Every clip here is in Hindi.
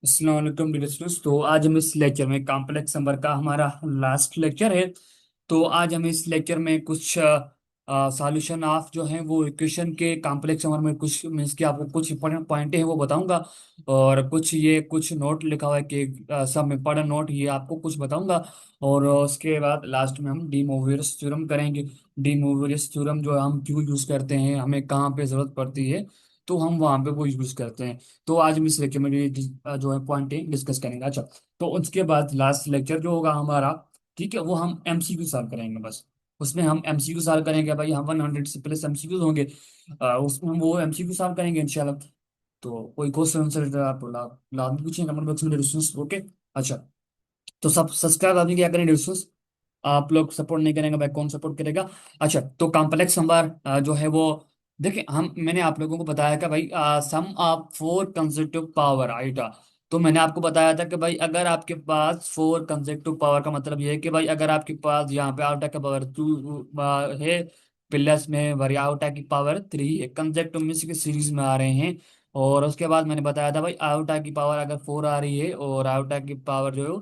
अस्सलाम वालेकुम डियर स्टूडेंट्स। तो आज हम इस लेक्चर में कॉम्प्लेक्स नंबर का हमारा लास्ट लेक्चर है। तो आज हम इस लेक्चर में कुछ सॉल्यूशन ऑफ जो है वो इक्वेशन के कॉम्प्लेक्स नंबर में कुछ मीन्स कि आपको कुछ इंपॉर्टेंट पॉइंट हैं वो बताऊंगा। और कुछ नोट लिखा हुआ है कि सब इंपॉर्टेंट नोट ये आपको कुछ बताऊंगा। और उसके बाद लास्ट में हम डी मोवियस थ्योरम करेंगे। डी मोवियस थ्योरम जो हम क्यों यूज करते हैं, हमें कहाँ पे जरूरत पड़ती है, तो हम वहां पे वो यूज करते हैं। तो आज हम इस लेक्चर में जो है पॉइंट डिस्कस करेंगे। अच्छा, तो उसके बाद लास्ट लेक्चर जो होगा हमारा, ठीक है, वो हम एमसीक्यू सॉल्व करेंगे बस। उसमें हम एमसीक्यू सॉल्व करेंगे भाई, हम 100 से प्लस एमसीक्यूज होंगे। उसमें हम वो एमसीक्यू सॉल्व करेंगे इंशाल्लाह। तो कोई क्वेश्चन आंसर आप लाजमी पूछें कमेंट बॉक्स में डिस्कस। ओके। अच्छा, तो सब सब्सक्राइब आदमी क्या करें डिस्कस। आप लोग सपोर्ट नहीं करेंगे भाई, कौन सपोर्ट करेगा। अच्छा, तो कॉम्प्लेक्स नंबर जो है वो, देखिए हम मैंने आप लोगों को बताया कि भाई sum of four consecutive power iota. तो मैंने आपको बताया था कि भाई अगर आपके पास फोर कंसेक्यूटिव पावर का मतलब ये है कि भाई अगर आपके पास यहाँ पे आउटा का पावर टू है, प्लस में वरी आउटा की पावर थ्री है, कंसेक्यूटिव मींस के सीरीज में आ रहे हैं। और उसके बाद मैंने बताया था भाई आउटा की पावर अगर फोर आ रही है और आउटा की पावर जो है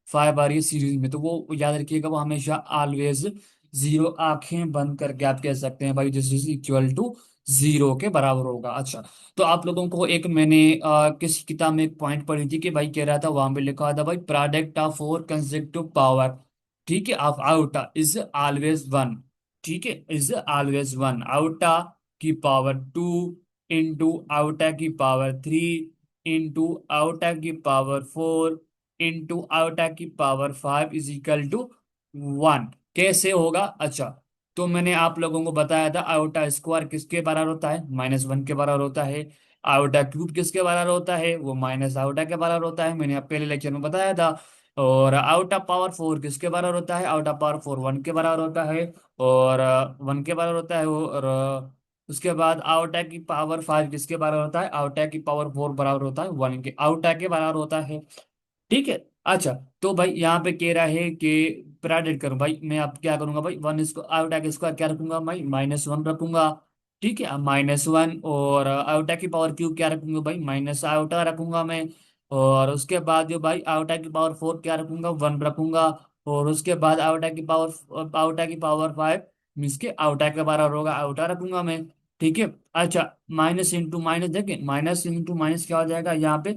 फाइव आ रही है सीरीज में, तो वो याद रखिएगा वो हमेशा ऑलवेज जीरो, आंखें बंद करके आप कह सकते हैं भाई this is equal to zero के बराबर होगा। अच्छा, तो आप लोगों को एक मैंने किसी किताब में एक पॉइंट पढ़ी थी कि भाई कह रहा था, वहां पे लिखा हुआ था भाई product of four consecutive power, ठीक है, of iota is always one. ठीक है, इज ऑलवेज वन। आउटा की पावर टू इंटू आउटा की पावर थ्री इंटू आउटा की पावर फोर इंटू आउटा की power five is equal to one. कैसे होगा? अच्छा, तो मैंने आप लोगों को बताया था आउटा स्क्वायर किसके बराबर होता है, माइनस वन के बराबर होता है। आउटा क्यूब किसके बराबर होता है, वो माइनस आउटा के बराबर होता है, मैंने आप पहले लेक्चर में बताया था। और आउटा पावर फोर किसके बराबर होता है, आउटा पावर फोर वन के बराबर होता है। और वन के बराबर होता है वो। और उसके बाद आउटा की पावर फाइव किसके बराबर होता है, आउटा की पावर फोर बराबर होता है वन के, आउटा के बराबर होता है। ठीक है। अच्छा, तो भाई यहाँ पे कह रहा है कि प्रेडिक्ट करूं भाई, मैं अब क्या करूंगा भाई, वन इसको आउटा के स्क्वायर क्या रखूंगा भाई, माइनस वन रखूंगा। ठीक है, माइनस वन। और आउटा की पावर क्यूब क्या रखूंगा भाई, माइनस आउटा रखूंगा मैं। और उसके बाद जो भाई आउटा की पावर फोर क्या रखूंगा, वन रखूंगा। और उसके बाद आउटा की पावर फाइव मीन्स के आउटा के बराबर होगा, आउटा रखूंगा मैं। ठीक है। अच्छा, माइनस इंटू माइनस, देखिए माइनस इंटू माइनस क्या हो जाएगा यहाँ पे।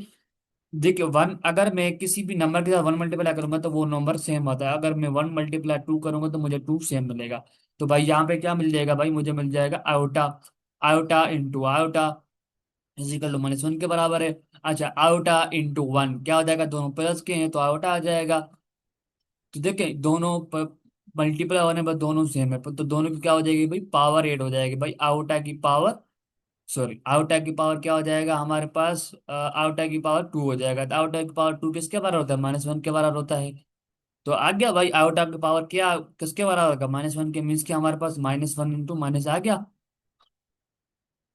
देखिए वन अगर मैं किसी भी नंबर के साथ वन मल्टीप्लाई करूंगा तो वो नंबर सेम आता है, अगर मैं वन मल्टीप्लाई टू करूंगा तो मुझे टू सेम मिलेगा। तो भाई यहाँ पे क्या मिल जाएगा भाई, मुझे मिल जाएगा iota. Iota into iota is equal to minus one के बराबर है। अच्छा, आयोटा इंटू वन क्या हो जाएगा, दोनों प्लस के हैं तो आयोटा आ जाएगा। तो देखें दोनों मल्टीप्लाई होने पर दोनों सेम है, तो दोनों की क्या हो जाएगी भाई, पावर एड हो जाएगी भाई, आयोटा की पावर, सॉरी आउटा की पावर क्या हो जाएगा हमारे पास, आउटा की पावर टू हो जाएगा। तो आउटा की पावर टू किसके बराबर होता है, माइनस वन के बराबर होता है। तो आ गया भाई आउटा की पावर क्या किसके बराबर होगा, माइनस वन के, मीन्स के हमारे पास माइनस वन इंटू माइनस आ गया।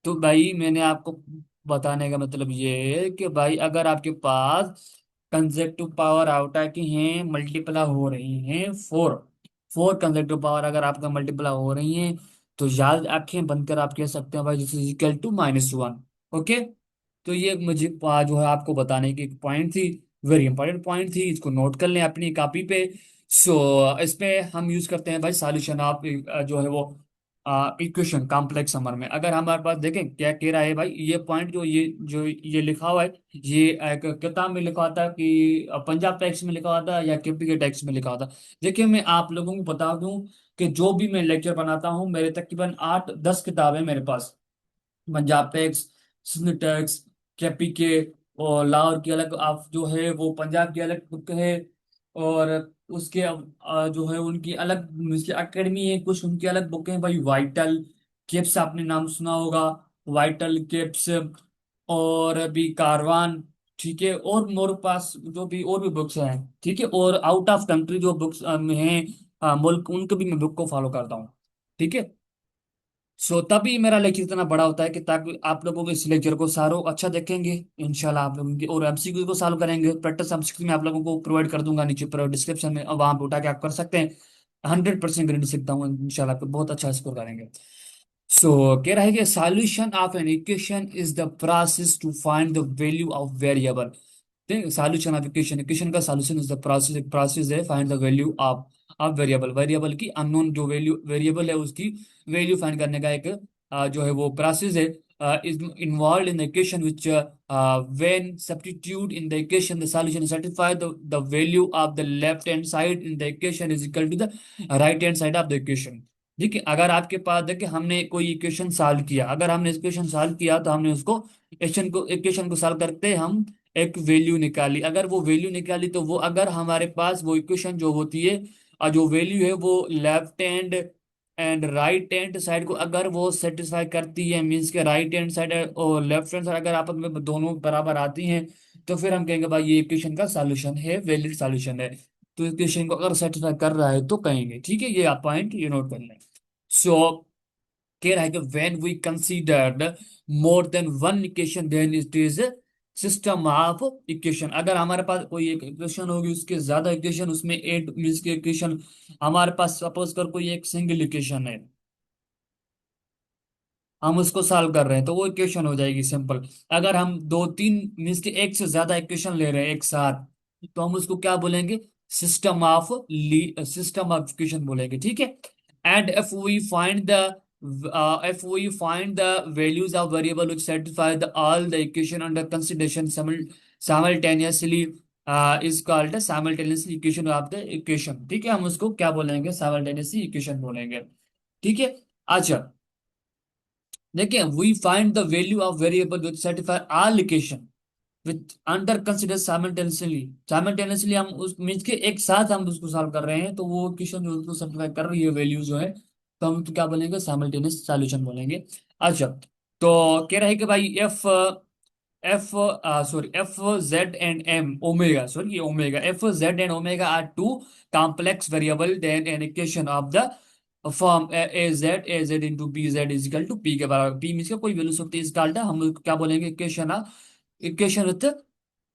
तो भाई मैंने आपको बताने का मतलब ये है कि भाई अगर आपके पास कंसेक्टिव पावर आउटा की हैं मल्टीप्लाई हो रही हैं फोर, फोर कंसेक्टिव पावर अगर आपका मल्टीप्लाई हो रही हैं, तो याद आंखें बंद कर आप कह सकते हैं भाई this is equal to minus one. Okay. तो ये मुझे जो है आपको बताने की एक पॉइंट थी, वेरी इंपॉर्टेंट पॉइंट थी, इसको नोट कर लें अपनी कॉपी पे। सो इसमें हम यूज करते हैं भाई सॉल्यूशन ऑफ जो है वो इक्वेशन कॉम्प्लेक्स समर में। अगर हमारे पास देखें क्या कह रहा है भाई, ये पॉइंट जो ये लिखा हुआ है, ये एक किताब में लिखा हुआ था कि पंजाब टेक्स्ट में लिखा हुआ था या केपी के टेक्स्ट में लिखा हुआ था। देखिए मैं आप लोगों को बता दूं कि जो भी मैं लेक्चर बनाता हूँ मेरे तकरीबन 8-10 किताबें मेरे पास, Punjab texts, Sindh texts, KP के, और लाहौर की अलग आप जो है वो पंजाब की अलग बुक है। और उसके जो है उनकी अलग उसकी एकेडमी है, कुछ उनकी अलग बुक है भाई, वाइटल केप्स आपने नाम सुना होगा, वाइटल केप्स, और भी कारवान। ठीक है, और मोर पास जो भी और भी बुक्स हैं, ठीक है, और आउट ऑफ कंट्री जो बुक्स हैं, मुल्क, उनको भी मैं बुक को फॉलो करता हूँ। ठीक है। सो तभी मेरा लेक्चर इतना बड़ा होता है कि ताकि आप लोगों को इस लेक्चर को सारो अच्छा देखेंगे इंशाल्लाह आप लोगों की, और एमसीक्यू को सॉल्व करेंगे। प्रैक्टिस एमसीक्यू में आप लोगों को प्रोवाइड कर दूंगा नीचे पर डिस्क्रिप्शन में, और वहां पे उठा के आप कर सकते हैं। 100% गारंटी सकता हूँ इंशाल्लाह आप बहुत अच्छा स्कोर करेंगे। सो कह रहा है कि solution of an equation is the process to find the value of variable. Solution of equation, equation का सॉल्यूशन इज द प्रोसेस है find the value of of variable, variable की अननोन जो वैल्यू वेरिएबल है उसकी वैल्यू फाइंड करने का एक जो है वो प्रोसेस है, is involved in the equation which when substitute in the equation the solution satisfy the value of the left hand side in the equation is equal to the right hand side of the equation। देखिए अगर आपके पास देखिए हमने कोई इक्वेशन सॉल्व किया, अगर हमने इक्वेशन सॉल्व किया तो हमने उसको इक्वेशन को सॉल्व करते हम एक वैल्यू निकाली, अगर वो वैल्यू निकाली तो वो अगर हमारे पास वो इक्वेशन जो होती है और जो वैल्यू है वो left hand and right hand side को अगर वो सेटिस्फाई करती है, मीन्स के राइट हैंड साइड और लेफ्ट हैंड साइड अगर आपस में दोनों बराबर आती हैं, तो फिर हम कहेंगे भाई ये इक्वेशन का सॉल्यूशन है, वैलिड सॉल्यूशन है। तो इक्वेशन को अगर सेटिस्फाई कर रहा है तो कहेंगे, ठीक है, ये आप पॉइंट ये नोट कर लें। सो कह रहा है कि when we considered more than one equation then it is system of equation. अगर हमारे पास कोई एक इक्वेशन होगी उसके ज्यादा इक्वेशन, उसमें एट मीन्स के इक्वेशन हमारे पास सपोज कर कोई एक सिंगल इक्वेशन है, हम उसको सॉल्व कर रहे हैं तो वो इक्वेशन हो जाएगी सिंपल। अगर हम दो तीन मीन्स के एक से ज्यादा इक्वेशन ले रहे हैं एक साथ, तो हम उसको क्या बोलेंगे, system of system of equation बोलेंगे, ठीक है। And if we find the values of variable which satisfy all the equation under consideration simultaneously is called the simultaneous equation of the equation, ठीक है, हम उसको क्या बोलेंगे, simultaneous equation बोलेंगे, ठीक है। अच्छा देखिए we find the value of variable which satisfy all equation with under consider simultaneously, simultaneously हम उस मीन्स के एक साथ हम उसको सॉल्व कर रहे हैं, तो वो इक्वेशन जो उसको सेटिस्फाई कर रही है वैल्यू जो है, तो हम तो क्या बोलेंगे, साइमल्टेनियस सॉल्यूशन बोलेंगे। अच्छा तो कह रहे हैं कि भाई f sorry f z and m omega, sorry ये omega, f z and omega are two complex variable then an equation of the form a z into b z is equal to p के बराबर, पी मीन का कोई वैल्यू सकती है इस डाल्टा, हम लोग क्या बोलेंगे,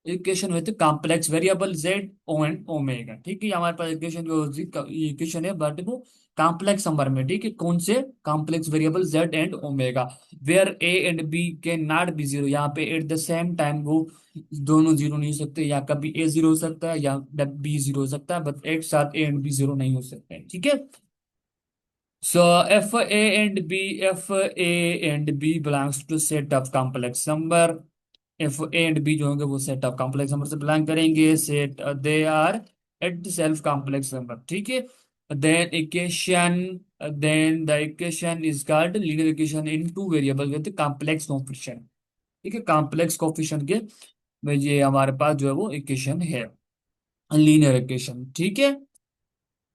equation with complex variable z o and omega, ठीक है। हमारे पास इक्वेशन जो इक्वेशन है बट वो कॉम्प्लेक्स नंबर में, ठीक है, कौन से complex variable z and omega, where a and b can not be zero, यहाँ पे एट द सेम टाइम वो दोनों जीरो नहीं हो सकते, या कभी ए जीरो हो सकता है या बी जीरो हो सकता है, बट एक साथ ए एंड बी जीरो नहीं हो सकते हैं, ठीक है। So F A and B belongs to set of complex number. F A and B जो होंगे वो set of complex number से belong करेंगे, set they are itself complex number, ठीक है। Then the equation is called linear equation in two variable with complex coefficient, ठीक है, complex coefficient के में ये हमारे पास जो है वो इक्वेशन है, लीनियर इक्वेशन, ठीक है।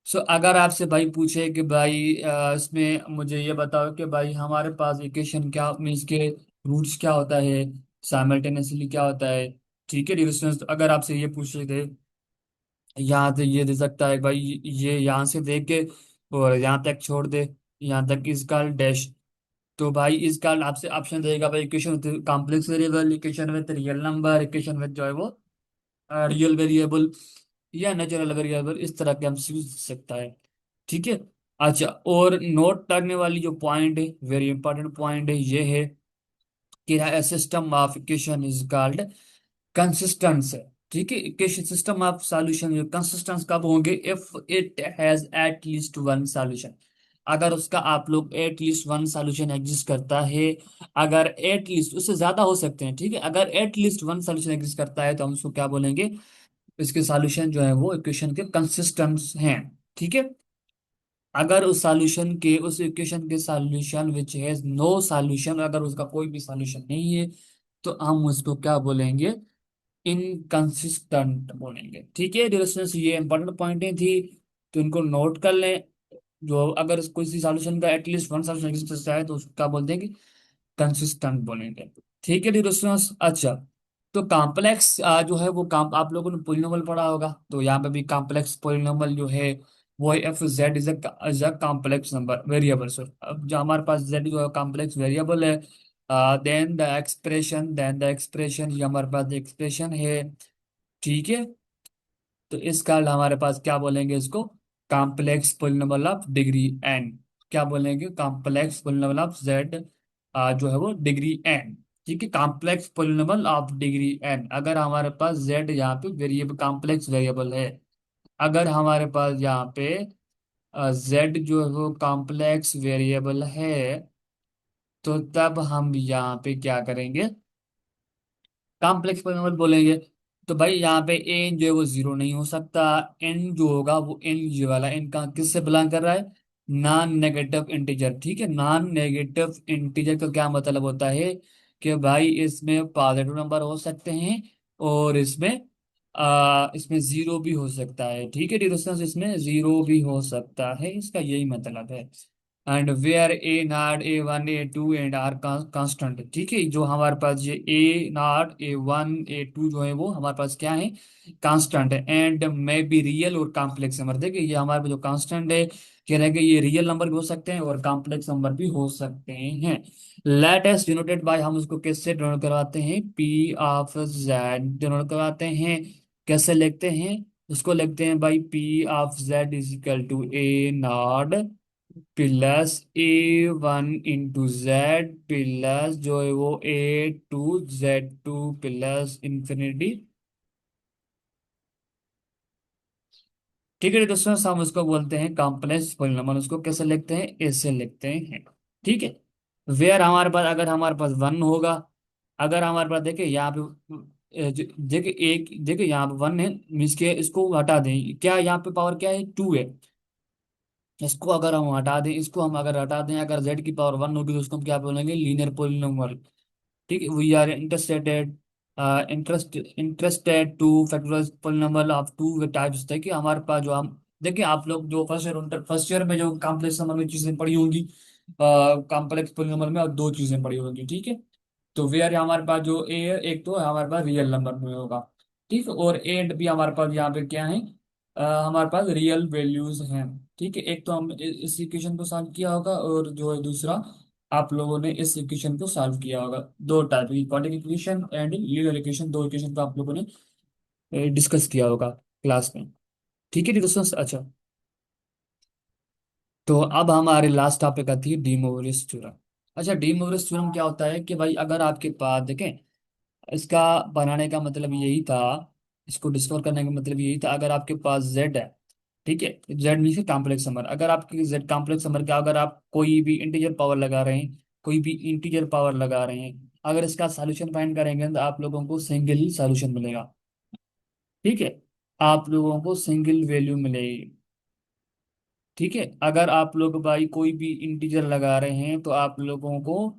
सो अगर आपसे भाई पूछे कि भाई इसमें मुझे ये बताओ कि भाई हमारे पास इक्वेशन क्या मीन्स के रूट्स क्या होता है, साइमल्टेनियसली क्या होता है, ठीक है, डिविजन, अगर आपसे ये पूछे थे, यहाँ से ये दे सकता है भाई, ये यहाँ से देख के और यहाँ तक छोड़ दे, यहाँ तक इसका डैश, तो भाई इसका आपसे ऑप्शन देगा भाई equation with complex variable, equation with real number, equation with जो है वो रियल वेरिएबल या नेचुरल वेरिएबल, इस तरह के हम यूज सकता है, ठीक है। अच्छा और नोट करने वाली जो पॉइंट है, वेरी इंपॉर्टेंट पॉइंट है, ये है कि system of equation is called consistence है, ठीक है। Equation system of solution consistence कब होंगे, if it has at least one solution, अगर उसका आप लोग at least one solution exist करता है, अगर एट लीस्ट उससे ज्यादा हो सकते हैं, ठीक है, अगर eight least one solution exist करता है तो हम उसको क्या बोलेंगे, इसके सॉल्यूशन जो है वो इक्वेशन के कंसिस्टेंट हैं, ठीक है। अगर उस सॉल्यूशन के उस इक्वेशन के solution which has no solution, अगर उसका कोई भी सॉल्यूशन नहीं है, तो हम उसको क्या बोलेंगे, इनकंसिस्टेंट बोलेंगे, ठीक है। डिस्टेंस ये इंपॉर्टेंट पॉइंटें थी, तो इनको नोट कर लें। जो अगर कोई सी सॉल्यूशन का एटलीस्ट वन सॉल्यूशन एग्जिस्ट करता है तो उसको क्या बोलते हैं, कंसिस्टेंट बोलेंगे, ठीक है डिस्टेंस। अच्छा तो कॉम्प्लेक्स जो है वो काम आप लोगों ने पोलिनोमियल पढ़ा होगा, तो यहाँ पे भी कॉम्प्लेक्स पोलिनोमियल जो है वो F Z is a complex number variable, so अब जो हमारे पास जेड जो है कॉम्प्लेक्स वेरिएबल है, देन द एक्सप्रेशन ये हमारे पास एक्सप्रेशन है, ठीक है। तो इस कारण हमारे पास क्या बोलेंगे इसको, complex polynomial of degree n, क्या बोलेंगे, कॉम्प्लेक्स पोलिनोमियल ऑफ जेड जो है वो डिग्री एन, ठीक है, complex polynomial of degree n, अगर हमारे पास जेड यहाँ पे वेरिएबल कॉम्प्लेक्स वेरिएबल है, अगर हमारे पास यहाँ पे जेड जो है वो कॉम्प्लेक्स वेरिएबल है, तो तब हम यहाँ पे क्या करेंगे, कॉम्प्लेक्स पॉलिनॉमियल बोलेंगे। तो भाई यहाँ पे एन जो है वो जीरो नहीं हो सकता। एन जो होगा वो एन ये वाला एन का किससे बिलोंग कर रहा है, नॉन नेगेटिव इंटीजर। ठीक है, नॉन नेगेटिव इंटीजर का क्या मतलब होता है कि भाई इसमें पॉजिटिव नंबर हो सकते हैं और इसमें जीरो भी हो सकता है। ठीक है डिस्टेंस, इसमें जीरो भी हो सकता है, इसका यही मतलब है। And where a naught a one a two and are constant. ठीक है, जो हमारे पास ये a naught a one a two जो है वो हमारे पास क्या है, कांस्टेंट है। एंड मे बी रियल और कॉम्प्लेक्स नंबर। देखिए ये हमारे पास जो कांस्टेंट है, कह रहे हैं कि ये रियल नंबर भी हो सकते हैं और कॉम्प्लेक्स नंबर भी हो सकते हैं। लेटेस्ट डिनोटेड बाय, हम उसको कैसे डिनोट करवाते हैं, पी ऑफ जेड डिनोट करवाते हैं। कैसे लिखते हैं, उसको लिखते हैं भाई p of z is equal to a naught plus a one into z plus जो है वो a two z two plus infinity. ठीक है दोस्तों, हम उसको बोलते हैं कॉम्प्लेक्स पॉलिनॉमियल। उसको कैसे लिखते हैं, ऐसे लिखते हैं। ठीक है, वेयर हमारे पास अगर हमारे पास वन होगा, अगर हमारे पास देखिए यहाँ पे देखिए एक देखिए यहाँ पे वन है, मीन्स के इसको हटा दें, क्या यहाँ पे पावर क्या है, टू है। इसको अगर हम हटा दें, इसको हम अगर हटा दें, अगर जेड की पावर वन होगी तो उसको हम क्या बोलेंगे, लीनियर पोलिनोमियल। ठीक है, we are interested to factorize polynomial of two types. देखिए हमारे पास जो हम देखिए, आप लोग जो फर्स्ट ईयर में जो कॉम्प्लेक्स नंबर में चीजें पढ़ी होंगी, कॉम्प्लेक्स पोलिनोमियल में और दो चीजें पढ़ी होंगी। ठीक है, तो वेयर हमारे पास जो ए है, एक तो हमारे पास रियल नंबर में होगा। ठीक है, और एंड भी हमारे पास यहाँ पे क्या है, हमारे पास रियल वैल्यूज हैं। ठीक है, एक तो हम इस इक्वेशन को सॉल्व किया होगा और जो है दूसरा आप लोगों ने इस इक्वेशन को सॉल्व किया होगा। दो टाइप की quadratic equation and linear equation, दो इक्वेशन को आप लोगों ने डिस्कस किया होगा क्लास में। ठीक है दोस्तों, अच्छा। तो अब हमारे लास्ट टॉपिक आती है डी मोवरिस थ्योरम। अच्छा, डी मोवरिस थ्योरम क्या होता है कि भाई अगर आपके पास देखें, इसका बनाने का मतलब यही था, इसको डिस्कवर करने का मतलब यही था, अगर आपके पास जेड है, ठीक है, जेड मीन कॉम्प्लेक्स नंबर, अगर आपके जेड कॉम्प्लेक्स नंबर का अगर आप कोई भी इंटीजर पावर लगा रहे हैं, कोई भी इंटीजर पावर लगा रहे हैं, अगर इसका सॉल्यूशन फाइंड करेंगे तो आप लोगों को सिंगल ही सॉल्यूशन मिलेगा। ठीक है, आप लोगों को सिंगल वैल्यू मिलेगी। ठीक है, अगर आप लोग भाई कोई भी इंटीजर लगा रहे हैं तो आप लोगों को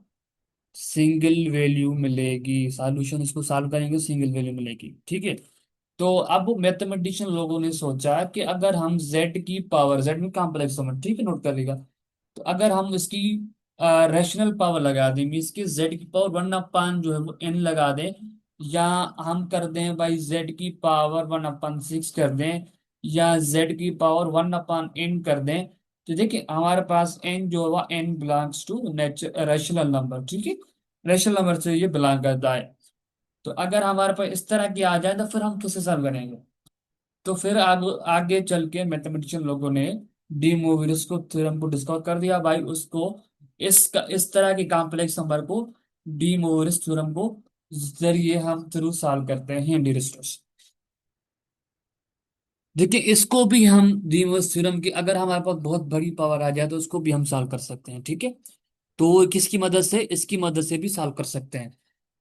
सिंगल वैल्यू मिलेगी, सॉल्यूशन इसको सॉल्व करेंगे सिंगल वैल्यू मिलेगी। ठीक है, तो अब मैथमेटिशियन लोगों ने सोचा कि अगर हम z की पावर, z में कॉम्प्लेक्स नंबर, ठीक है, नोट करेगा, तो अगर हम इसकी रैशनल पावर लगा दें, मीन्स की z की पावर वन अपान जो है वो n लगा दें, या हम कर दें भाई z की पावर वन अपान सिक्स कर दें, या z की पावर वन अपान n कर दें, तो देखिए हमारे पास n जो होगा n belongs to natural rational number. ठीक है, रैशनल नंबर से ये बिलोंग करता है। तो अगर हमारे पास इस तरह की आ जाए तो फिर हम किससे सॉल्व करेंगे, तो फिर आगे चल के मैथमेटिशियन लोगों ने डी मोविरस को थ्योरम को डिस्कवर कर दिया भाई, उसको इस तरह के कॉम्प्लेक्स नंबर को डी मोविरस थ्योरम को जरिए हम थ्रू सॉल्व करते हैं डी। देखिए इसको भी हम डीमोस थ्योरम की, अगर हमारे पास बहुत बड़ी पावर आ जाए तो उसको भी हम सॉल्व कर सकते हैं। ठीक है, तो किसकी मदद से, इसकी मदद से भी सॉल्व कर सकते हैं।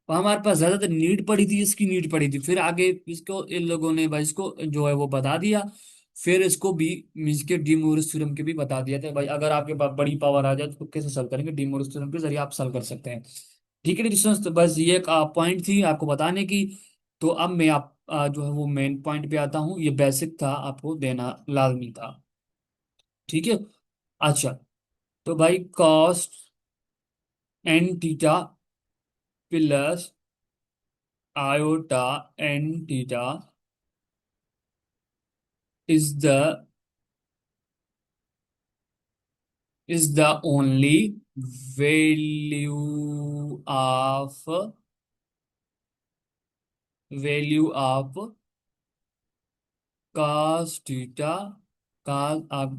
और हमारे पास ज्यादातर नीड पड़ी थी, इसकी नीड पड़ी थी, फिर आगे इसको इन लोगों ने भाई इसको जो है वो बता दिया। फिर इसको भी मीन्स के डी मोरिस थ्योरम के भी बता दिया था भाई, अगर आपके पास बड़ी पावर आ जाए तो कैसे सॉल्व करेंगे, डी मोरिस थ्योरम के जरिए आप सॉल्व कर सकते हैं। ठीक है दोस्तों, तो बस ये एक पॉइंट थी आपको बताने की। तो अब मैं आप जो है वो मेन पॉइंट पे आता हूँ, ये बेसिक था, आपको देना लाजमी था। ठीक है, अच्छा, तो भाई cos n theta plus iota n theta is the only value of cos theta cos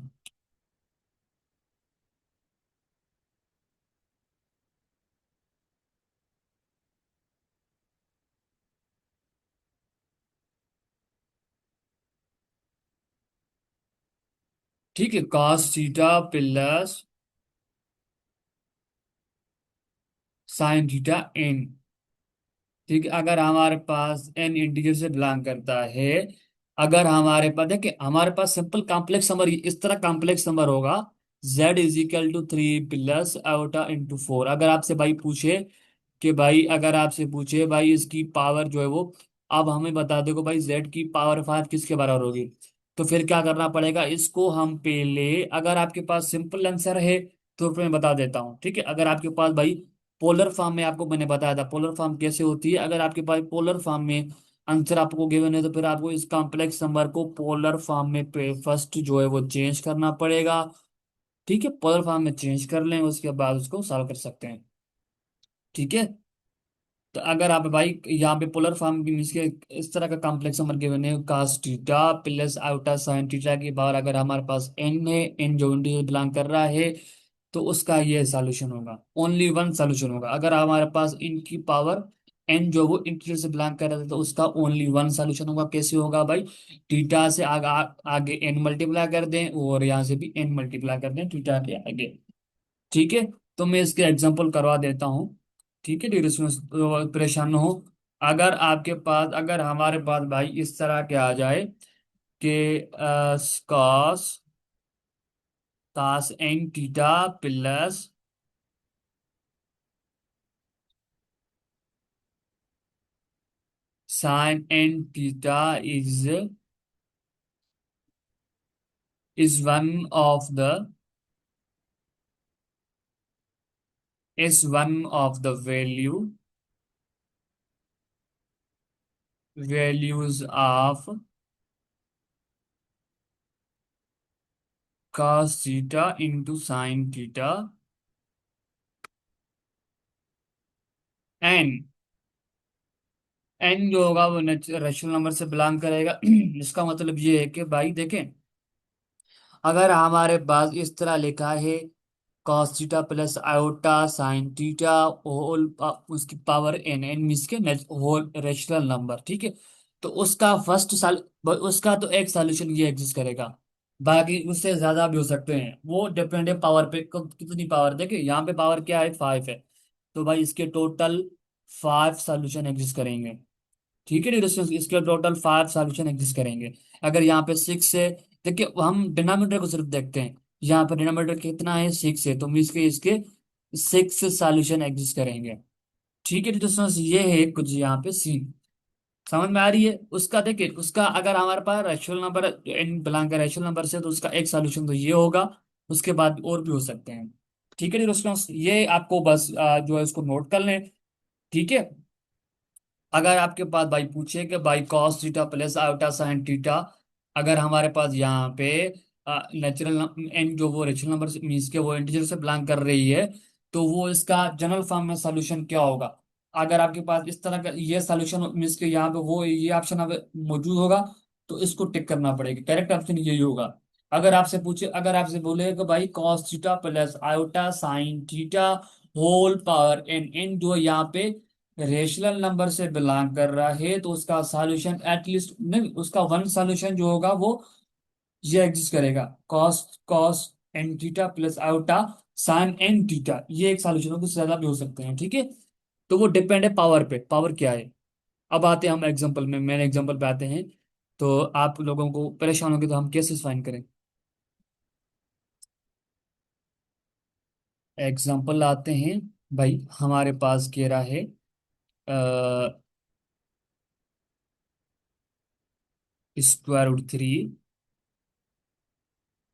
ठीक है, cos theta plus sine theta n. ठीक है, अगर हमारे पास एन इंटीजर से बिलोंग करता है, अगर हमारे पास देखिए, हमारे पास सिंपल कॉम्प्लेक्स नंबर इस तरह कॉम्प्लेक्स नंबर होगा, z is equal to 3 plus iota into 4। अगर आपसे भाई पूछे कि भाई, अगर आपसे पूछे भाई इसकी पावर जो है वो, अब हमें बता दो कि भाई z की पावर 5 किसके बराबर होगी, तो फिर क्या करना पड़ेगा, इसको हम पहले, अगर आपके पास सिंपल आंसर है तो फिर मैं बता देता हूँ। ठीक है, अगर आपके पास भाई पोलर फॉर्म में, आपको मैंने बताया था पोलर फॉर्म कैसे होती है, अगर आपके पास पोलर फॉर्म में आंसर आपको गिवन है तो फिर आपको इस कॉम्प्लेक्स नंबर को पोलर फॉर्म में फर्स्ट जो है वो चेंज करना पड़ेगा। ठीक है, पोलर फॉर्म में चेंज कर लें, उसके बाद उसको सॉल्व कर सकते हैं। ठीक है, तो अगर आप भाई यहाँ पे पोलर फॉर्म की मीन्स के इस तरह का कॉम्प्लेक्स नंबर गिवन है, cos theta plus iota sine theta की बार अगर हमारे पास n है, n जो इंटीजर बिलोंग कर रहा है, तो उसका ये सॉल्यूशन होगा, ओनली वन सॉल्यूशन होगा। अगर हमारे पास इनकी पावर n जो वो इंटीजर से बिलोंग कर रहा था, तो उसका ओनली वन सॉल्यूशन होगा। कैसे होगा भाई, थीटा से आगे n मल्टीप्लाई कर दें और यहाँ से भी n मल्टीप्लाई कर दें थीटा के आगे। ठीक है, तो मैं इसके एग्जांपल करवा देता हूँ। ठीक है, डियर इसमें परेशान न हो। अगर आपके पास, अगर हमारे पास भाई इस तरह के आ जाए कि cos cos n theta plus sine n theta is one of the the values of cos theta into sine theta n. N जो होगा वो रेशनल नंबर से बिलोंग करेगा। इसका मतलब ये है कि भाई देखें, अगर हमारे पास इस तरह लिखा है cos theta plus iota sine theta whole उसकी पावर एन, एन मीन्स के होल रेशनल नंबर। ठीक है, तो उसका फर्स्ट साल, उसका तो एक सॉल्यूशन ये एग्जिस्ट करेगा, बाकी उससे ज्यादा भी हो सकते हैं, वो डिपेंड है पावर पे, कितनी पावर। देखिए यहाँ पे पावर क्या है, 5 है, तो भाई इसके टोटल 5 सॉल्यूशन एग्जिस्ट करेंगे। ठीक है, डिस्टेंस इसके टोटल 5 सॉल्यूशन एग्जिस्ट करेंगे। अगर यहाँ पे 6 है, देखिए हम डिनोमिनेटर को सिर्फ देखते हैं, यहाँ पर डिनोमिनेटर कितना है, 6 है, तो हम इसके 6 सॉल्यूशन एग्जिस्ट करेंगे। ठीक है डिस्टेंस, ये है कुछ यहाँ पे सीन, समझ में आ रही है। उसका देखिए, उसका अगर हमारे पास रेशनल नंबर इन बिलोंग का रेशनल नंबर से, तो उसका एक सॉल्यूशन तो ये होगा, उसके बाद और भी हो सकते हैं। ठीक है डिस्टेंस, ये आपको बस जो है उसको नोट कर लें। ठीक है, अगर आपके पास भाई पूछे कि भाई cos theta plus iota sine theta, अगर हमारे पास यहाँ पे नेचुरल एन जो वो रेशनल नंबर मीन्स के वो इंटीजर से बिलोंग कर रही है, तो वो इसका जनरल फॉर्म में सॉल्यूशन क्या होगा। अगर आपके पास इस तरह का ये सॉल्यूशन मीन्स के यहाँ पे वो ये ऑप्शन अगर मौजूद होगा, तो इसको टिक करना पड़ेगा, करेक्ट ऑप्शन यही होगा। अगर आपसे पूछे, अगर आपसे बोले कि भाई cos theta plus iota sine theta whole power n, n जो यहाँ पे रेशनल नंबर से बिलोंग कर रहा है, तो उसका सॉल्यूशन एटलीस्ट नहीं, उसका वन सॉल्यूशन जो होगा वो ये एग्जिस्ट करेगा, cos cos n theta plus iota sine n theta, ये एक सॉल्यूशन होगा, उससे ज्यादा भी हो सकते हैं। ठीक है, तो वो डिपेंड है पावर पे, पावर क्या है। अब आते हैं हम एग्जांपल में, मेन एग्जांपल पे आते हैं। तो आप लोगों को परेशान होगी तो हम कैसे फाइन करें, एग्जांपल आते हैं। भाई हमारे पास कह रहा है स्क्वायर रूट 3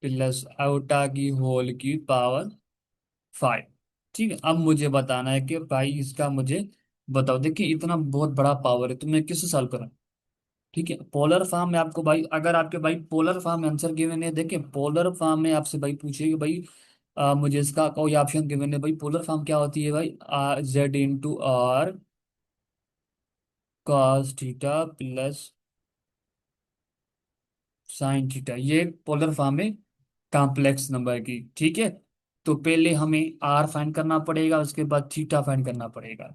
प्लस आयोटा की होल की पावर 5। ठीक है, अब मुझे बताना है कि भाई इसका मुझे बताओ। देखिए इतना बहुत बड़ा पावर है, तो मैं किससे सॉल्व करूं। ठीक है, पोलर फॉर्म में आपको भाई, अगर आपके भाई पोलर फॉर्म में आंसर गिवन है, देखिए पोलर फॉर्म में आपसे भाई पूछिए कि भाई मुझे इसका कोई ऑप्शन गिवन है, भाई पोलर फॉर्म क्या होती है भाई, z into r cos theta plus sine theta, ये पोलर फॉर्म है कॉम्प्लेक्स नंबर की। ठीक है, तो पहले हमें आर फाइंड करना पड़ेगा, उसके बाद थीटा फाइंड करना पड़ेगा।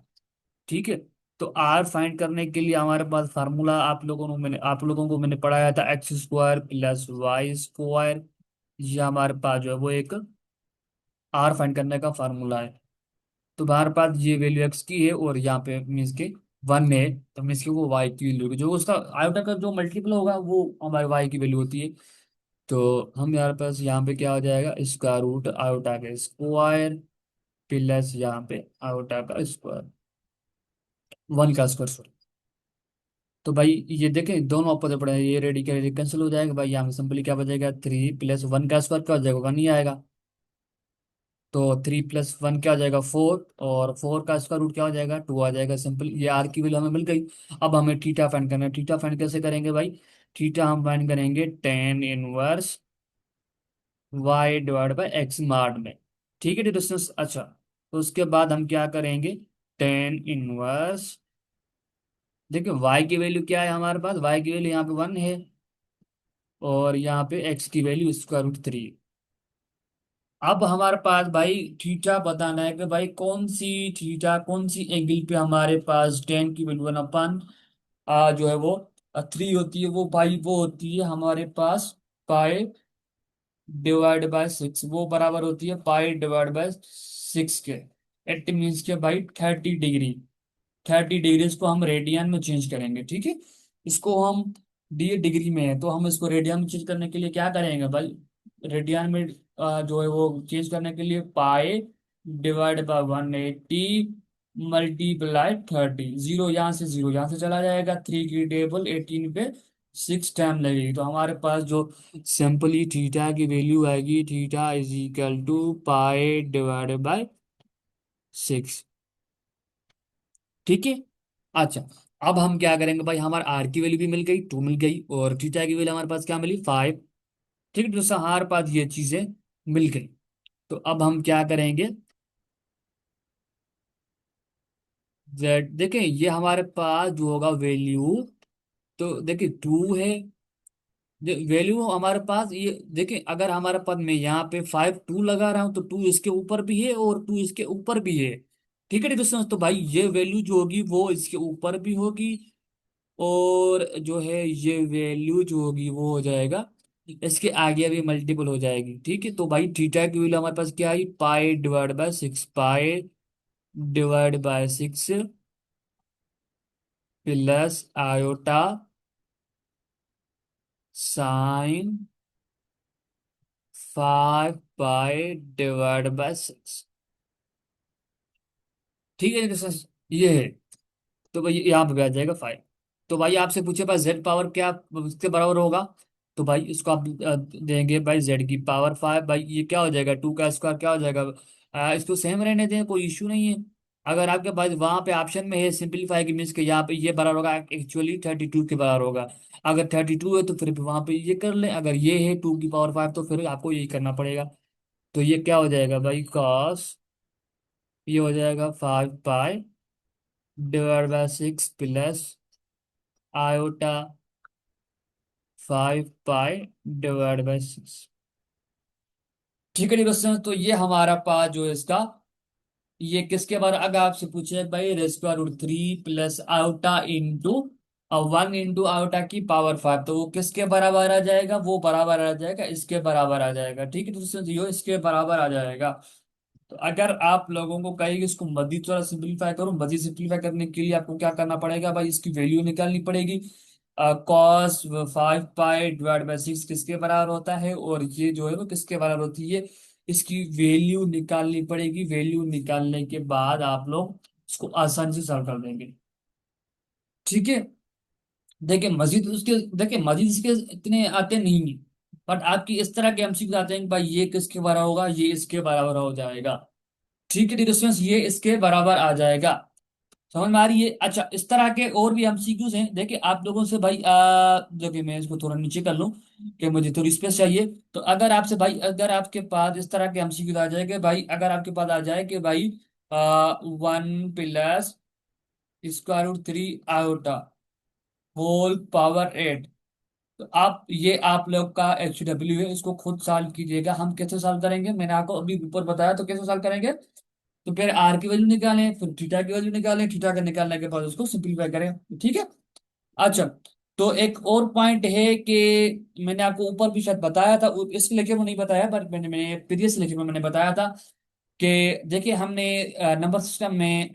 ठीक है, तो आर फाइंड करने के लिए हमारे पास फार्मूला आप लोगों को मैंने पढ़ाया था, x square plus y square ये हमारे पास जो है वो एक आर फाइंड करने का फार्मूला है। तो हमारे पास ये वैल्यू एक्स की है और यहाँ पे मीन्स के वन है, तो मीन्स के वो वाई की वैल्यू होगी, जो उसका आयोटा का जो मल्टीपल होगा वो हमारे वाई की वैल्यू होती है। तो हम हमारे पास यहाँ पे क्या हो जाएगा, स्क्वायर रूट आयोटा का स्क्वायर प्लस यहाँ पे आयोटा का स्क्वायर, वन का स्क्वायर सॉरी। तो भाई ये देखें दोनों अपोजिट पड़े हैं, ये रेडिकल कैंसिल हो जाएगा भाई, यहाँ पे सिंपली क्या बचेगा, थ्री प्लस वन का स्क्वायर क्या हो जाएगा, वन ही आएगा। तो थ्री प्लस वन क्या हो जाएगा, फोर, और फोर का स्क्वायर रूट क्या हो जाएगा, टू आ जाएगा। सिंपल, ये आर की वैल्यू हमें मिल गई। अब हमें थीटा फाइंड करना है। थीटा फाइंड कैसे करेंगे भाई, थीटा हम फाइंड करेंगे tan inverse y divide by x mod में। ठीक है डिस्टेंस, अच्छा। तो उसके बाद हम क्या करेंगे, टेन इनवर्स, देखिए वाई की वैल्यू क्या है हमारे पास, वाई की वैल्यू यहाँ पे वन है, और यहाँ पे एक्स की वैल्यू स्क्वायर रूट थ्री। अब हमारे पास भाई थीटा बताना है कि भाई कौन सी थीटा, कौन सी एंगल पे हमारे पास टेन की वैल्यू वन अपन जो है वो थ्री होती है, वो भाई वो होती है हमारे पास पाई डिवाइड बाय सिक्स, वो बराबर होती है पाई डिवाइड बाय सिक्स के। इट मीन्स के भाई 30 डिग्री। 30 डिग्री को हम रेडियन में चेंज करेंगे, ठीक है। इसको हम डी डिग्री में है तो हम इसको रेडियन में चेंज करने के लिए क्या करेंगे भाई, रेडियन में जो है वो चेंज करने के लिए पाई डिवाइड बाय 180 मल्टीप्लाई 30, जीरो यहाँ से जीरो यहाँ से चला जाएगा, थ्री की टेबल 18 पे सिक्स टाइम लगेगी, तो हमारे पास जो सिंपली थीटा की वैल्यू आएगी, theta is equal to pi divide by six. ठीक है, अच्छा। अब हम क्या करेंगे भाई, हमारे आर की वैल्यू भी मिल गई, टू मिल गई, और थीटा की वैल्यू हमारे पास क्या मिली, फाइव। ठीक है दोस्तों, हमारे पास ये चीजें मिल गई। तो अब हम क्या करेंगे, जेड देखें ये हमारे पास जो होगा वैल्यू, तो देखिए टू है, वैल्यू हमारे पास ये देखें, अगर हमारे पास मैं यहाँ पे फाइव टू लगा रहा हूँ तो टू इसके ऊपर भी है और टू इसके ऊपर भी है। ठीक है दोस्तों, तो भाई ये वैल्यू जो होगी वो इसके ऊपर भी होगी, और जो है ये वैल्यू जो होगी वो हो जाएगा इसके आगे भी मल्टीपल हो जाएगी। ठीक है, तो भाई थीटा की वैल्यू हमारे पास क्या आई, pi divide by six, pi divide by six plus iota sine five pi divide by six. ठीक है दोस्तों, ये है। तो भाई यहाँ पे आ जाएगा फाइव। तो भाई आपसे पूछे भाई जेड पावर क्या उसके बराबर होगा, तो भाई इसको आप देंगे भाई जेड की पावर फाइव, भाई ये क्या हो जाएगा, टू का स्क्वायर क्या हो जाएगा। इसको सेम रहने दें, कोई इश्यू नहीं है। अगर आपके पास वहां पे ऑप्शन में है सिंपलीफाई की, मीन्स के यहाँ पे ये बराबर होगा एक्चुअली 32 के बराबर होगा। अगर 32 है तो फिर वहां पे ये कर लें, अगर ये है टू की पावर फाइव तो फिर आपको यही करना पड़ेगा। तो ये क्या हो जाएगा भाई, कॉस, ये हो जाएगा five pi divide by six plus iota five pi divide by six. ठीक है जी दोस्तों, तो ये हमारा पास जो है इसका, ये किसके बारे, अगर आपसे पूछे भाई रेस्क्वायर root three plus iota into one into iota की पावर फाइव, तो वो किसके बराबर आ जाएगा, वो बराबर आ जाएगा इसके बराबर आ जाएगा। ठीक है दोस्तों, तो ये इसके बराबर आ जाएगा। तो अगर आप लोगों को कहेगी इसको मजीद थोड़ा सिंपलीफाई करो, मजीद सिंपलीफाई करने के लिए आपको क्या करना पड़ेगा भाई, इसकी वैल्यू निकालनी पड़ेगी। Cos five pi divide by six किसके बराबर होता है, और ये जो है वो किसके बराबर होती है, इसकी वैल्यू निकालनी पड़ेगी। वैल्यू निकालने के बाद आप लोग इसको आसानी से सॉल्व कर देंगे। ठीक है, देखिए मजीद उसके, देखिए मजीद इसके इतने आते नहीं है, बट आपकी इस तरह के एमसीक्यू आते हैं कि भाई ये किसके बराबर होगा, ये इसके बराबर हो जाएगा। ठीक है डिस्टेंस, ये इसके बराबर आ जाएगा। समझ में आ रही है, अच्छा। इस तरह के और भी एमसीक्यूज हैं, देखिए आप लोगों से भाई देखिए मैं इसको थोड़ा नीचे कर लूं कि मुझे थोड़ी स्पेस चाहिए। तो अगर आपसे भाई, अगर आपके पास इस तरह के एमसीक्यूज आ जाएंगे भाई, अगर आपके पास आ जाए कि भाई one plus square root three iota whole power eight, तो आप ये आप लोग का एच डब्ल्यू है, इसको खुद सॉल्व कीजिएगा। हम कैसे सॉल्व करेंगे, मैंने आपको अभी ऊपर बताया, तो कैसे सॉल्व करेंगे, तो फिर आर की वैल्यू निकालें, फिर थीटा की वैल्यू निकालें, थीटा का निकालने के बाद उसको सिंपलीफाई करें। ठीक है, अच्छा। तो एक और पॉइंट है कि मैंने आपको ऊपर भी शायद बताया था, इस लेक्चर में नहीं बताया पर मैंने प्रीवियस लेक्चर में मैंने बताया था कि देखिए हमने नंबर सिस्टम में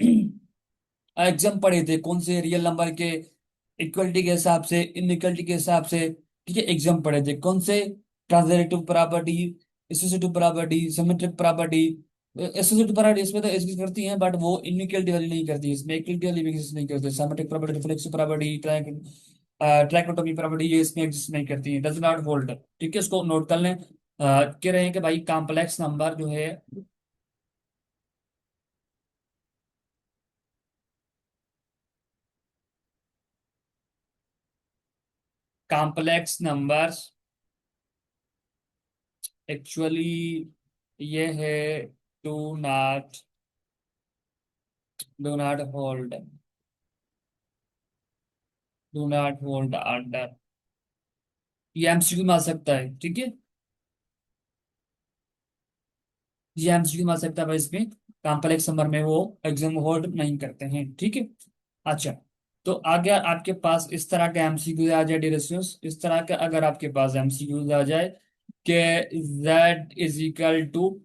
एग्जाम पढ़े थे कौन से रियल नंबर के इक्वलिटी के हिसाब से, इनइक्वलिटी के हिसाब से। ठीक है, एग्जाम पढ़े थे कौन से, transitive property, associative property, symmetric property. Associative property इसमें तो एग्जिस्ट करती हैं बट वो इनइक्वलिटी वाली नहीं करती, इसमें इक्वलिटी वाली भी एग्जिस्ट नहीं करती। Symmetric property, reflexive property, trichotomy property, ये इसमें एग्जिस्ट नहीं करती है, डज नॉट होल्ड। ठीक है, इसको नोट कर लें। कह रहे हैं कि भाई कॉम्प्लेक्स नंबर जो है, कॉम्प्लेक्स नंबर्स एक्चुअली ये है, do not do not hold, do not hold under, ये एमसीक्यू में आ सकता है। ठीक है, ये एमसीक्यू में आ सकता है भाई, इसमें कॉम्प्लेक्स नंबर में वो एग्जाम होल्ड नहीं करते हैं। ठीक है, अच्छा। तो आगे आपके पास इस तरह के एमसीक्यू आ जाए डिरेक्शंस, इस तरह का अगर आपके पास एमसीक्यू आ जाए कि z is equal to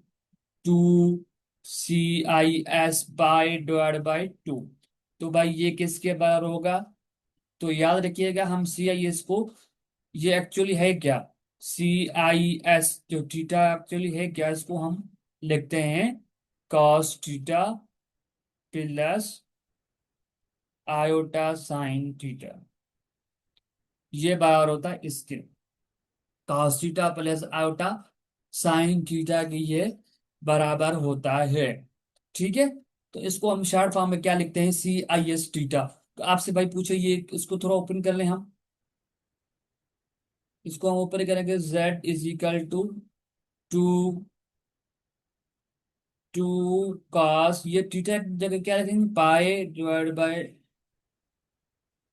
2CIS pi divide by 2, तो भाई ये किसके बराबर होगा? तो याद रखिएगा हम CIS को, ये एक्चुअली है क्या, CIS जो थीटा एक्चुअली है क्या, इसको हम लिखते हैं cos theta plus iota sine theta, ये बराबर होता है इसके, cos theta plus iota sine theta की ये बराबर होता है। ठीक है, तो इसको हम शॉर्ट फॉर्म में क्या लिखते हैं, CIS थीटा। तो आपसे भाई पूछे ये, इसको थोड़ा ओपन कर लें हम, इसको हम ऊपर करेंगे, z is equal to two two cos, ये थीटा की जगह क्या लिखेंगे, pi divide by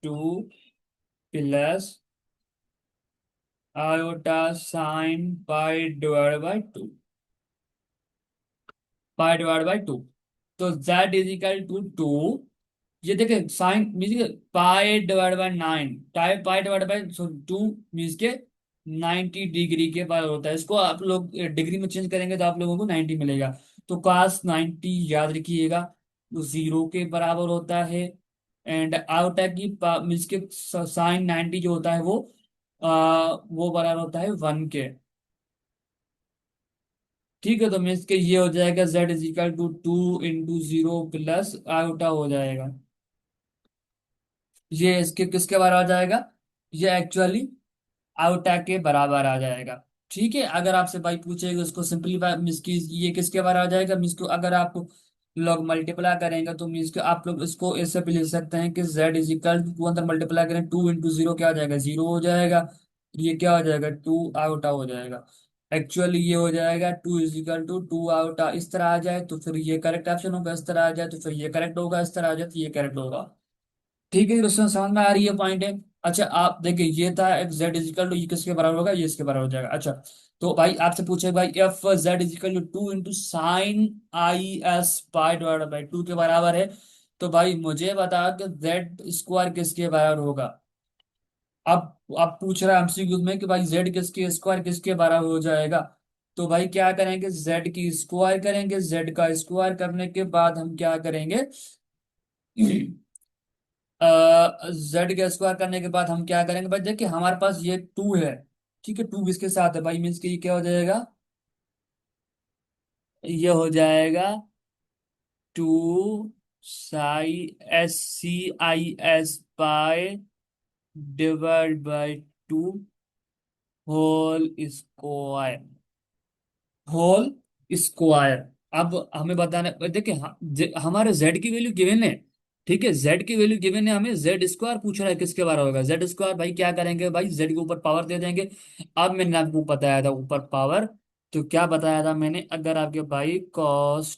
2 plus iota sine pi divide by 2, pi divide by 2। तो z इज इक्वल टू 2, ये देखें sine mean pi divide by 9, type pi divide by 2 means के 90 डिग्री के बराबर होता है। इसको आप लोग डिग्री में चेंज करेंगे तो आप लोगों को 90 मिलेगा। तो cos 90 याद रखिएगा, वो 0 के बराबर होता है। एंड आउटा की मीन्स के साइन 90 जो होता है वो बराबर होता है 1 के। ठीक है, तो मीन्स के ये हो जाएगा z is equal to 2 into 0 plus iota हो जाएगा, ये इसके किसके बराबर आ जाएगा, ये एक्चुअली आउटा के बराबर आ जाएगा। ठीक है, अगर आपसे भाई पूछेगा इसको सिंपलीफाई मीन्स की ये किसके बराबर आ जाएगा, मीन्स को अगर आप लोग मल्टीप्लाई करेंगे तो मीन्स के आप लोग इसको ऐसे भी लिख सकते हैं कि z इज इक्वल टू अंदर मल्टीप्लाई करें 2 इंटू 0 क्या हो जाएगा, 0 हो जाएगा। ये क्या हो जाएगा, 2 आउटा हो जाएगा। एक्चुअली ये हो जाएगा 2 इज इक्वल टू 2 आउटा, इस तरह आ जाए तो फिर ये करेक्ट ऑप्शन होगा, इस तरह आ जाए तो फिर ये करेक्ट होगा, इस तरह आ जाए तो ये करेक्ट होगा। ठीक है, क्वेश्चन समझ में आ रही है, पॉइंट है। अच्छा आप देखिए, ये था z इजिकल टू, ये किसके बराबर होगा, ये इसके बराबर हो जाएगा। अच्छा, तो भाई आपसे पूछे भाई F z is equal to 2 into sine IS pi divided by 2 के बराबर है, तो भाई मुझे बता कि z स्क्वायर किसके बराबर होगा। अब पूछ रहा है एमसीक्यू में कि भाई z किसके स्क्वायर किसके बराबर हो जाएगा। तो भाई क्या करेंगे, z की स्क्वायर करेंगे, z का स्क्वायर करने के बाद हम क्या करेंगे, जेड का स्क्वायर करने के बाद हम क्या करेंगे भाई, देखिए हमारे पास ये 2 है। ठीक है, 2 इसके साथ है भाई, मीन्स के ये क्या हो जाएगा, ये हो जाएगा 2 SCIS by divide by 2 whole square, whole square. अब हमें बताना देखिए, हमारे z की वैल्यू गिवन है। ठीक है, z की वैल्यू गिवन है, हमें z स्क्वायर पूछ रहा है किसके बारे होगा, z स्क्वायर भाई क्या करेंगे भाई, z के ऊपर पावर दे देंगे। अब मैंने आपको बताया था ऊपर पावर, तो क्या बताया था मैंने, अगर आपके भाई cos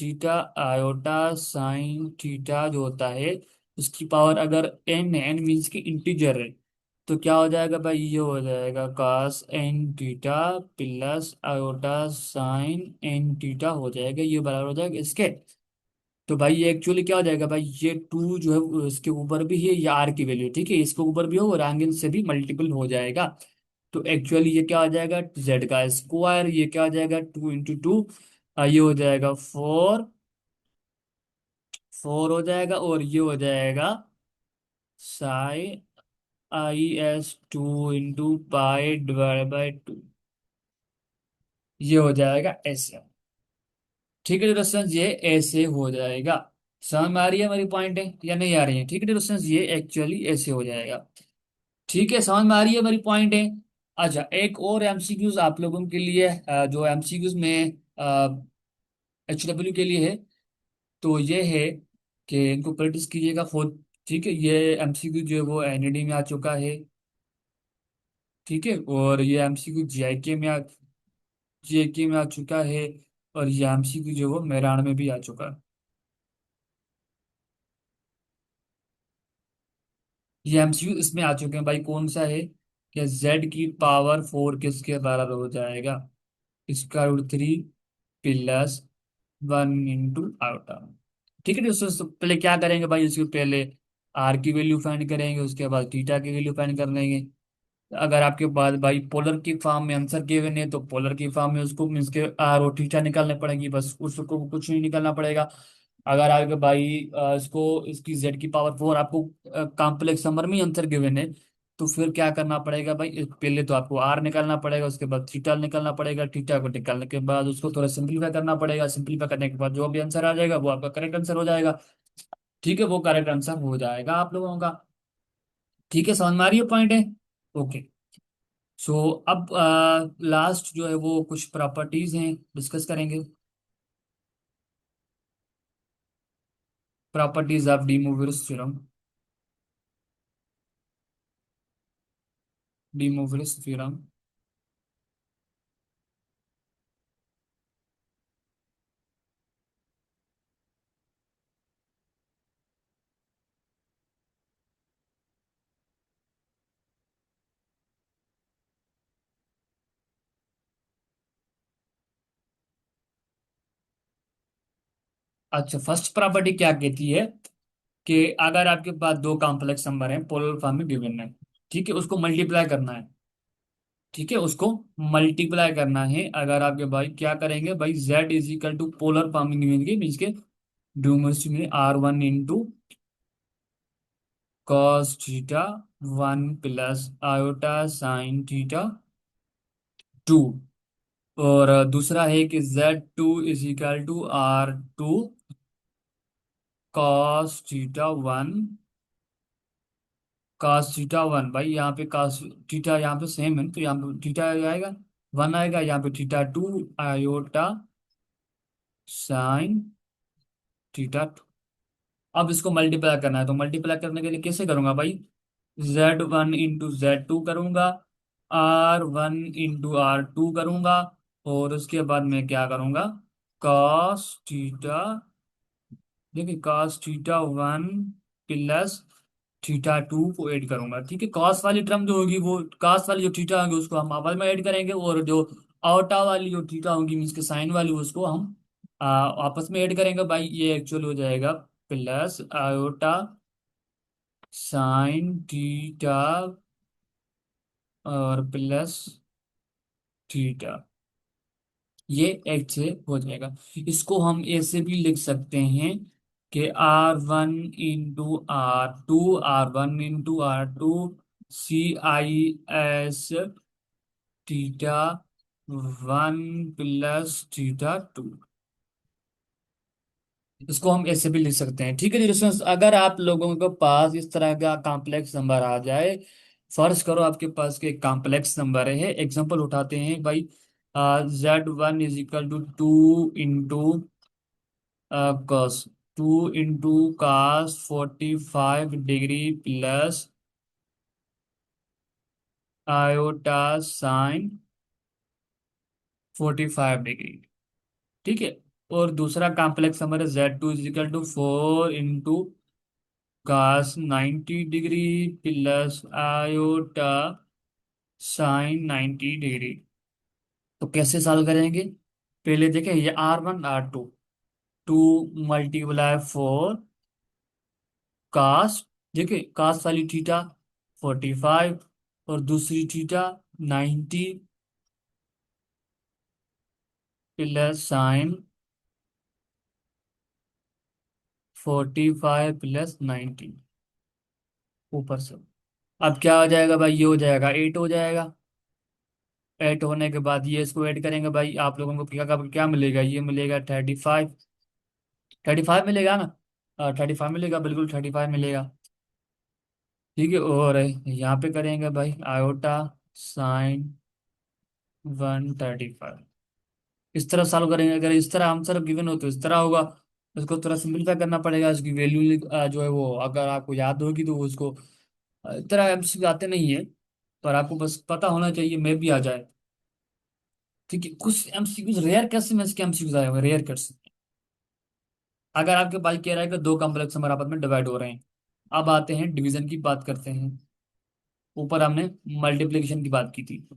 theta iota sine theta जो होता है, उसकी पावर अगर n है, n मीन्स की इंटीजर है, तो क्या हो जाएगा भाई, ये हो जाएगा cos n theta plus iota sign n theta हो जाएगा, ये बराबर हो जाएगा इसके। तो भाई ये एक्चुअली क्या हो जाएगा भाई, ये टू जो है इसके ऊपर भी है, ये आर की वैल्यू, ठीक है, इसके ऊपर भी हो और एंगल से भी मल्टीपल हो जाएगा। तो एक्चुअली ये क्या आ जाएगा, जेड का स्क्वायर, ये क्या आ जाएगा, 2 इंटू 2, ये हो जाएगा 4, 4 हो जाएगा, और ये हो जाएगा Sai IS 2 into pi divide by 2, ये हो जाएगा ऐसे। ठीक है दोस्तों, ये ऐसे हो जाएगा। समझ में आ रही है हमारी पॉइंट है या नहीं आ रही है? ठीक है दोस्तों, ये एक्चुअली ऐसे हो जाएगा। ठीक है, समझ में आ रही है हमारी पॉइंट है। अच्छा, एक और एमसीक्यूज आप लोगों के लिए, जो एमसीक्यूज में HW के लिए है, तो ये है कि इनको प्रैक्टिस कीजिएगा फोर्थ। ठीक है, ये एमसीक्यू जो है वो एनईडी में आ चुका है। ठीक है, और ये एमसीक्यू जीआईके में आ चुका है, और ये एमसीक्यू जो है वो मेरान में भी आ चुका है। ये एमसीक्यू इसमें आ चुके हैं भाई, कौन सा है, कि Z⁴ किसके बराबर हो जाएगा, √3 प्लस 1 इंटू आयोटा। ठीक है दोस्तों, तो पहले क्या करेंगे भाई, इसके पहले आर की वैल्यू फाइंड करेंगे, उसके बाद थीटा की वैल्यू फाइंड कर लेंगे। अगर आपके पास भाई पोलर की फॉर्म में आंसर गिवन है, तो पोलर की फॉर्म में उसको मीन्स के आर और थीटा निकालने पड़ेगी, बस उसको कुछ नहीं निकालना पड़ेगा। अगर आपके भाई इसको इसकी Z⁴ आपको कॉम्प्लेक्स नंबर में आंसर गिवन है, तो फिर क्या करना पड़ेगा भाई, पहले तो आपको आर निकालना पड़ेगा, उसके बाद थीटा निकालना पड़ेगा, थीटा को निकालने के बाद उसको थोड़ा सिंप्लीफाई करना पड़ेगा, सिंप्लीफाई करने के बाद जो भी आंसर आ जाएगा वो आपका करेक्ट आंसर हो जाएगा। ठीक है, वो करेक्ट आंसर हो जाएगा आप लोगों का। ठीक है, समझ में आ रही है पॉइंट है? ओके। सो अब लास्ट जो है वो कुछ प्रॉपर्टीज हैं, डिस्कस करेंगे। Properties of De Moivre's theorem. De Moivre's theorem. अच्छा, फर्स्ट प्रॉपर्टी क्या कहती है कि अगर आपके पास दो कॉम्प्लेक्स नंबर हैं, पोलर फॉर्म में गिवन है, ठीक है, उसको मल्टीप्लाई करना है। ठीक है, उसको मल्टीप्लाई करना है। अगर आपके भाई क्या करेंगे भाई, Z⁻टू पोलर फॉर्म में गिवन के मीन्स के डूमर्स में R1 × cos θ 1 plus iota sign θ 2। और दूसरा है कि Z⁻R2 cos θ 1, cos θ 1 भाई, यहाँ पे cos थीटा यहाँ पे सेम है, तो यहाँ पे थीटा आएगा 1 आएगा, यहाँ पे θ 2 आयोटा साइन θ 2। अब इसको मल्टीप्लाई करना है, तो मल्टीप्लाई करने के लिए कैसे करूंगा भाई, Z1 × Z2 करूंगा, R1 × R2 करूंगा, और उसके बाद मैं क्या करूंगा, cos थीटा, देखिए cos θ 1 प्लस θ 2 को ऐड करूंगा। ठीक है, कॉस वाली टर्म जो होगी वो, कॉस वाली जो थीटा होगी उसको हम आपस में ऐड करेंगे, और जो आउटा वाली जो थीटा होगी मीन्स के साइन वाली, उसको हम आपस में ऐड करेंगे भाई। ये एक्चुअल हो जाएगा प्लस आयोटा साइन थीटा और प्लस थीटा, ये एच से हो जाएगा। इसको हम ऐसे भी लिख सकते हैं कि R1 × R2 CIS θ 1 + θ 2। इसको हम ऐसे भी लिख सकते हैं। ठीक है जी दोस्तों, अगर आप लोगों के पास इस तरह का कॉम्प्लेक्स नंबर आ जाए, फर्ज करो आपके पास के कॉम्प्लेक्स नंबर है, एग्जांपल उठाते हैं भाई, Z1 = 2 into cos 45 degree plus iota sign 45 degree. ठीक है, और दूसरा कॉम्प्लेक्स नंबर है Z2 = 4 into cos 90 degree plus iota sign 90 degree. तो कैसे सॉल्व करेंगे, पहले देखें, ये R1 R2, to multiply four कास, देखिए कास वाली थीटा 45 और दूसरी थीटा 90 प्लस साइन 45 प्लस 90 ऊपर से। अब क्या हो जाएगा भाई, ये हो जाएगा 8 हो जाएगा। 8 होने के बाद ये इसको ऐड करेंगे भाई, आप लोगों को क्या क्या क्या मिलेगा, ये मिलेगा 35। 35 मिलेगा ना, 35 मिलेगा, बिल्कुल 35 मिलेगा। ठीक है, और यहाँ पे करेंगे भाई आयोटा साइन 135। इस तरह सॉल्व करेंगे, अगर इस तरह आंसर गिवन हो तो इस तरह होगा। इसको थोड़ा सिंपलीफाई करना पड़ेगा, इसकी वैल्यू जो है वो अगर आपको याद होगी तो उसको इस तरह एमसीक्यू आते नहीं है, पर आपको बस पता होना चाहिए, मे भी आ जाए। ठीक है, कुछ एमसीक्यूज रेयर कैसे में इसके एमसीक्यूज आए हुए रेयर कैसे। अगर आपके पास कह रहा है कि दो कॉम्प्लेक्स नंबर आपस में डिवाइड हो रहे हैं, अब आते हैं डिवीजन की बात करते हैं। ऊपर हमने मल्टीप्लिकेशन की बात की थी।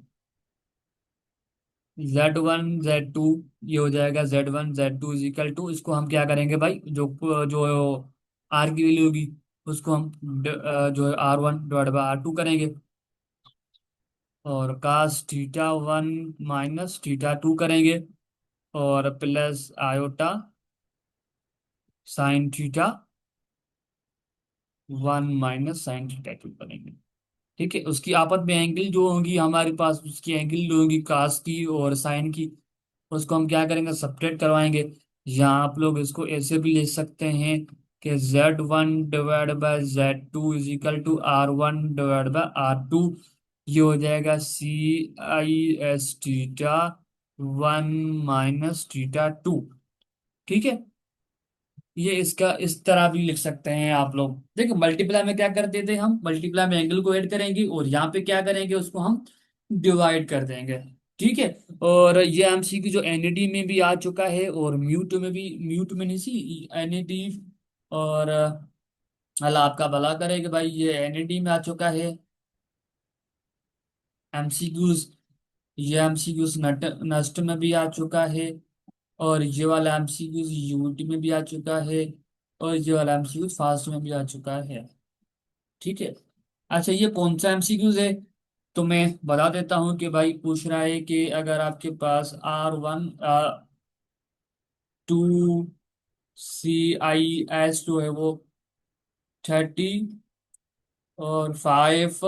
Z1 Z2, ये हो जाएगा Z1 Z2 is equal to, इसको हम क्या करेंगे भाई, जो जो आर की वैल्यू होगी उसको हम जो है R1 डिवाइड बाई R2 करेंगे, और कास थीटा 1 माइनस थीटा 2 करेंगे, और plus iota sine theta 1 minus sine theta 2 करेंगे। ठीक है, उसकी आपस में एंगल जो होगी हमारे पास, उसकी एंगल जो होगी कास की और साइन की, उसको हम क्या करेंगे, सब्ट्रैक्ट करवाएंगे। यहाँ आप लोग इसको ऐसे भी ले सकते हैं कि Z1 divide by Z2 is equal to R1 divide by R2। ये हो जाएगा CIS थीटा 1 माइनस थीटा 2। ठीक है, ये इसका इस तरह भी लिख सकते हैं आप लोग। देखिए मल्टीप्लाई में क्या करते थे हम, मल्टीप्लाई में एंगल को ऐड करेंगे और यहाँ पे क्या करेंगे, उसको हम डिवाइड कर देंगे। ठीक है, और ये एमसीक्यू जो एनईडी में भी आ चुका है, और म्यूट में भी, म्यूट में नहीं सी एनईडी, और अल्लाह आपका भला करे कि भाई ये एनईडी में आ चुका है एमसीक्यूज। ये एमसीक्यूज नस्ट में भी आ चुका है, और ये वाला एमसीक्यूज यूनिटी में भी आ चुका है, और ये वाला एमसीक्यूज फास्ट में भी आ चुका है। ठीक है, अच्छा ये कौन सा एमसीक्यूज है, तो मैं बता देता हूँ कि भाई पूछ रहा है कि अगर आपके पास R1 टू CIS जो है वो 30, और 5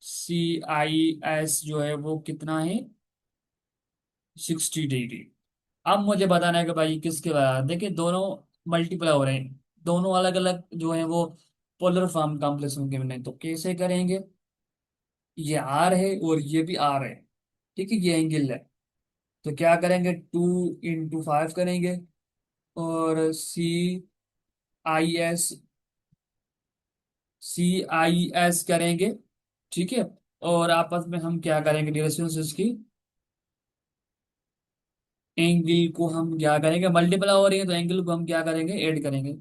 CIS जो है वो कितना है, 60 डिग्री। अब मुझे बताना है कि भाई किसके बराबर, देखिए दोनों मल्टीप्लाई हो रहे हैं, दोनों अलग अलग जो है वो पोलर फॉर्म कॉम्प्लेक्स में गिवन है, तो कैसे करेंगे, ये आर है और ये भी आर है। ठीक है, ये एंगल है, तो क्या करेंगे, 2 इंटू 5 करेंगे, और CIS CIS करेंगे। ठीक है, और आपस में हम क्या करेंगे, डिरेक्शन इसकी एंगल को हम क्या करेंगे, मल्टीप्लाई हो रही है तो एंगल को हम क्या करेंगे, ऐड करेंगे।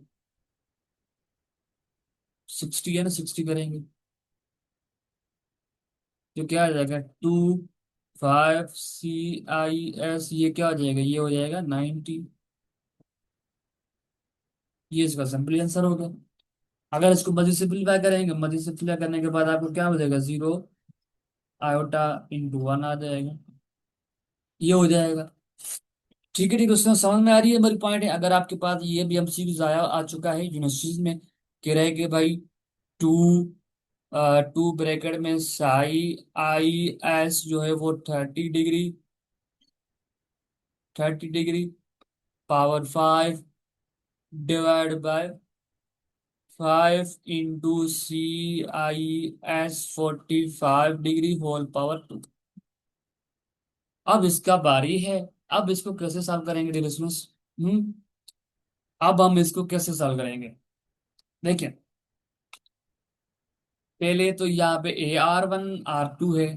60 है ना, 60 करेंगे, तो क्या आ जाएगा, 2 5 CIS, ये क्या हो जाएगा, ये हो जाएगा 90। ये इसका सिंपल आंसर होगा। अगर इसको मजीद सिंपलीफाई करेंगे, मजीद सिंपलीफाई करने के बाद आपको क्या मिलेगा, 0 आयोटा इंटू 1 आ जाएगा, ये हो जाएगा। ठीक है, ठीक है, उसमें समझ में आ रही है मेरी पॉइंट है। अगर आपके पास ये भी एमसीक्यूज आया आ चुका है यूनिवर्सिटीज में, कह रहे हैं कि भाई टू 2 ब्रैकेट में CIS जो है वो 30 degree, 30 degree power 5 divide by 5 into CIS 45 degree whole power 2। अब इसका बारी है, अब इसको कैसे सॉल्व करेंगे डिविजन्स। हम्म अब हम इसको कैसे सॉल्व करेंगे, देखिए पहले तो यहाँ पे AR1 R2 है।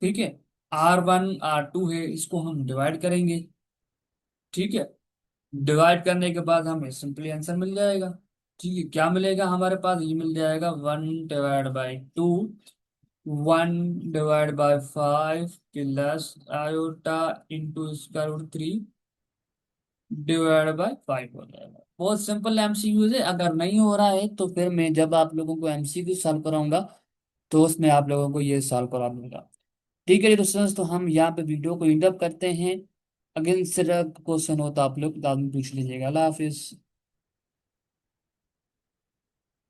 ठीक है, R1 R2 है, इसको हम डिवाइड करेंगे। ठीक है, डिवाइड करने के बाद हमें सिंपली आंसर मिल जाएगा। ठीक है, क्या मिलेगा हमारे पास, ये मिल जाएगा 1/2, 1/5 plus iota into square root 3 divide by 5 हो जाएगा। बहुत सिंपल एमसीक्यू है। अगर नहीं हो रहा है तो फिर मैं जब आप लोगों को एमसीक्यू सॉल्व कराऊंगा तो उसमें आप लोगों को ये सॉल्व करा दूंगा। ठीक है जी दोस्तों, तो हम यहाँ पे वीडियो को इंड अप करते हैं। अगेन सिर्फ क्वेश्चन हो तो आप लोग बाद में पूछ लीजिएगा। अल्लाह हाफिज।